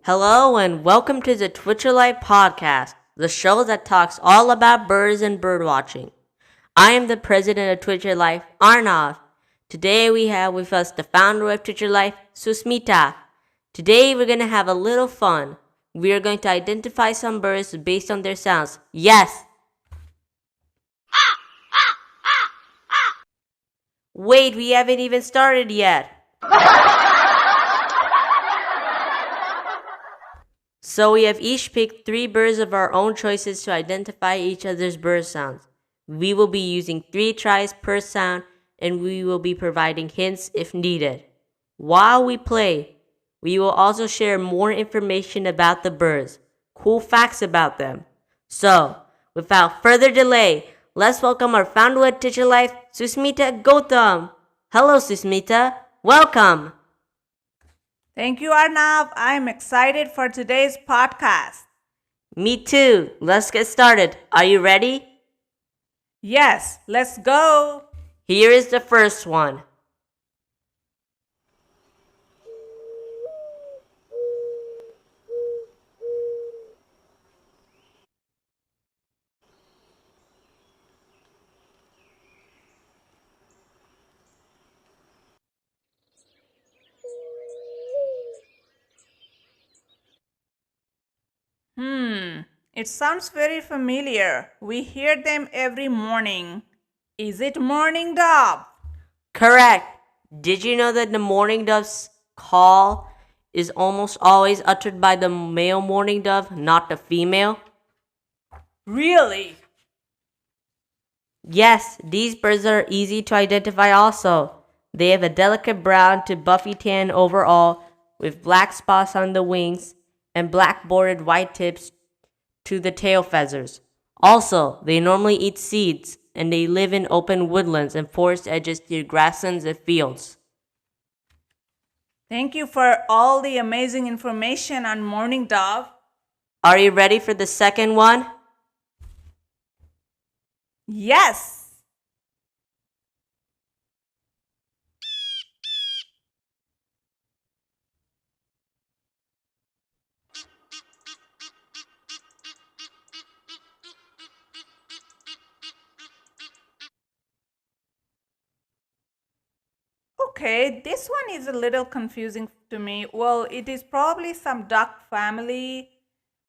Hello and welcome to the Twitcher Life podcast, the show that talks all about birds and bird watching. I am the president of Twitcher Life, Arnav. Today we have with us the founder of Twitcher Life, Susmita. Today we're going to have a little fun. We are going to identify some birds based on their sounds. Yes! Wait, we haven't even started yet. So we have each picked 3 birds of our own choices to identify each other's bird sounds. We will be using 3 tries per sound and we will be providing hints if needed. While we play, we will also share more information about the birds, cool facts about them. So, without further delay, let's welcome our founder of Teacher Life, Susmita Gautam. Hello Susmita, welcome! Thank you, Arnav. I am excited for today's podcast. Me too. Let's get started. Are you ready? Yes, let's go. Here is the first one. It sounds very familiar. We hear them every morning. Is it mourning dove? Correct. Did you know that the mourning dove's call is almost always uttered by the male mourning dove, not the female? Really? Yes, these birds are easy to identify also. They have a delicate brown to buffy tan overall with black spots on the wings and black bordered white tips to the tail feathers. Also, they normally eat seeds and they live in open woodlands and forest edges near grasslands and fields. Thank you for all the amazing information on mourning dove. Are you ready for the second one? Yes. Okay, this one is a little confusing to me. Well, it is probably some duck family.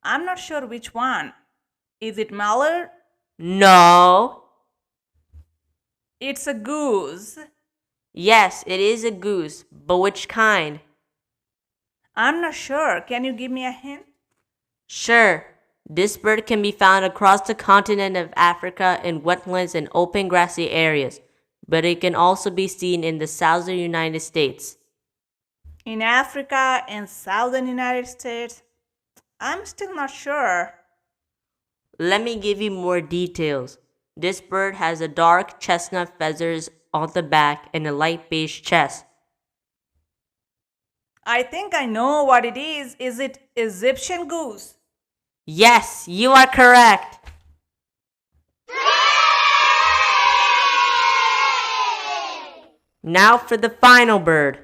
I'm not sure which one. Is it mallard? No. It's a goose. Yes, it is a goose, but which kind? I'm not sure. Can you give me a hint? Sure. This bird can be found across the continent of Africa in wetlands and open grassy areas, but it can also be seen in the southern United States. In Africa and southern United States? I'm still not sure. Let me give you more details. This bird has a dark chestnut feathers on the back and a light beige chest. I think I know what it is. Is it Egyptian goose? Yes, you are correct. Now for the final bird.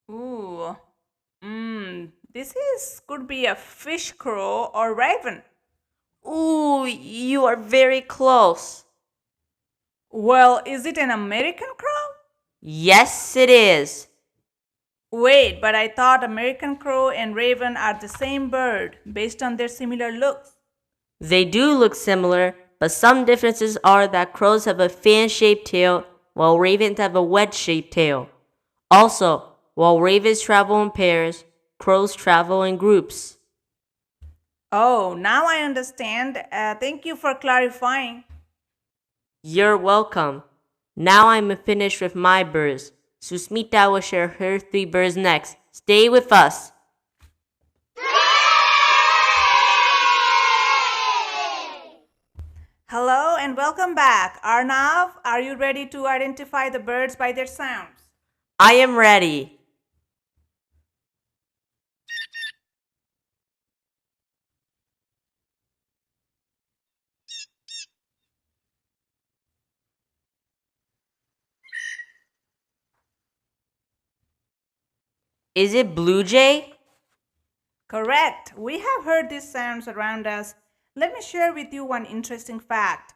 Ooh. This could be a fish crow or raven. Ooh, you are very close. Well, is it an American crow? Yes, it is. Wait, but I thought American crow and raven are the same bird based on their similar looks. They do look similar, but some differences are that crows have a fan-shaped tail, while ravens have a wedge-shaped tail. Also, while ravens travel in pairs, crows travel in groups. Oh, now I understand. Thank you for clarifying. You're welcome. Now I'm finished with my birds. Susmita will share her 3 birds next. Stay with us. Hello and welcome back. Arnav, are you ready to identify the birds by their sounds? I am ready. Is it blue jay? Correct. We have heard these sounds around us. Let me share with you one interesting fact.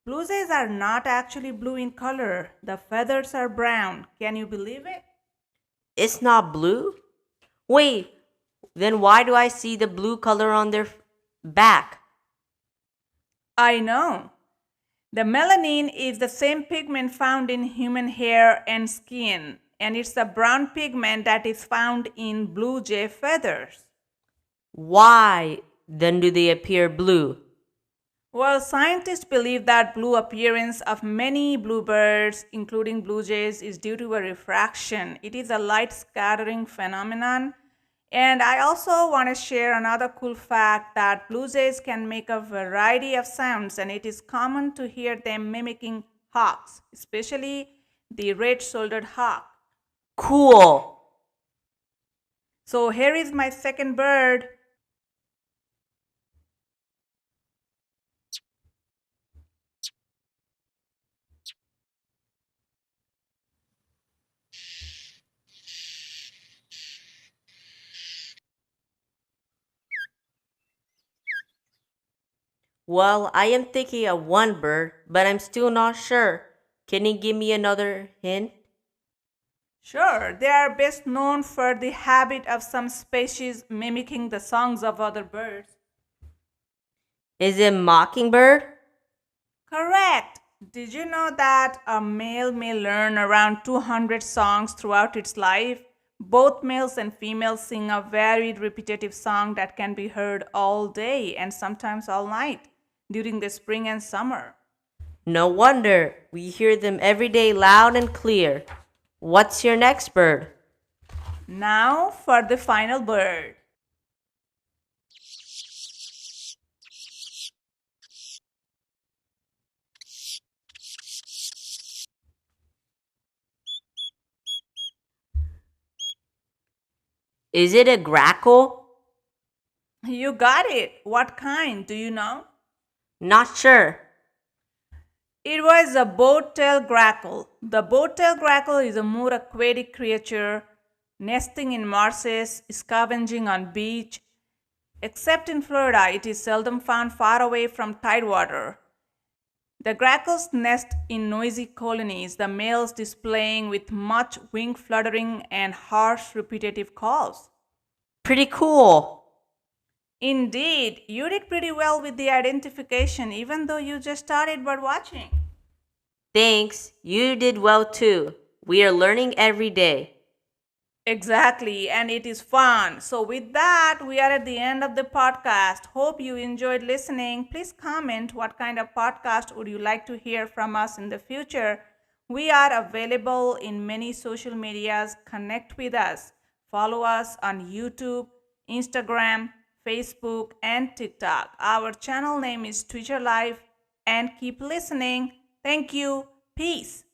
Blue jays are not actually blue in color. The feathers are brown. Can you believe it? It's not blue? Wait, then why do I see the blue color on their back? I know. The melanin is the same pigment found in human hair and skin, and it's the brown pigment that is found in blue jay feathers. Why then do they appear blue? Well, scientists believe that blue appearance of many bluebirds, including blue jays, is due to a refraction. It is a light scattering phenomenon. And I also want to share another cool fact that blue jays can make a variety of sounds, and it is common to hear them mimicking hawks, especially the red-shouldered hawk. Cool. So here is my second bird. Well, I am thinking of one bird, but I'm still not sure. Can you give me another hint? Sure, they are best known for the habit of some species mimicking the songs of other birds. Is it mockingbird? Correct. Did you know that a male may learn around 200 songs throughout its life? Both males and females sing a varied repetitive song that can be heard all day and sometimes all night during the spring and summer. No wonder. We hear them every day loud and clear. What's your next bird? Now for the final bird. Is it a grackle? You got it. What kind? Do you know? Not sure. It was a boat-tail grackle. The boat-tail grackle is a more aquatic creature, nesting in marshes, scavenging on beach. Except in Florida, it is seldom found far away from tidewater. The grackles nest in noisy colonies, the males displaying with much wing fluttering and harsh repetitive calls. Pretty cool. Indeed, you did pretty well with the identification even though you just started bird watching. Thanks. You did well too. We are learning every day. Exactly, and it is fun. So, with that, we are at the end of the podcast. Hope you enjoyed listening. Please comment what kind of podcast would you like to hear from us in the future. We are available in many social medias. Connect with us. Follow us on YouTube, Instagram, Facebook, and TikTok. Our channel name is Twitter Live, and keep listening. Thank you. Peace.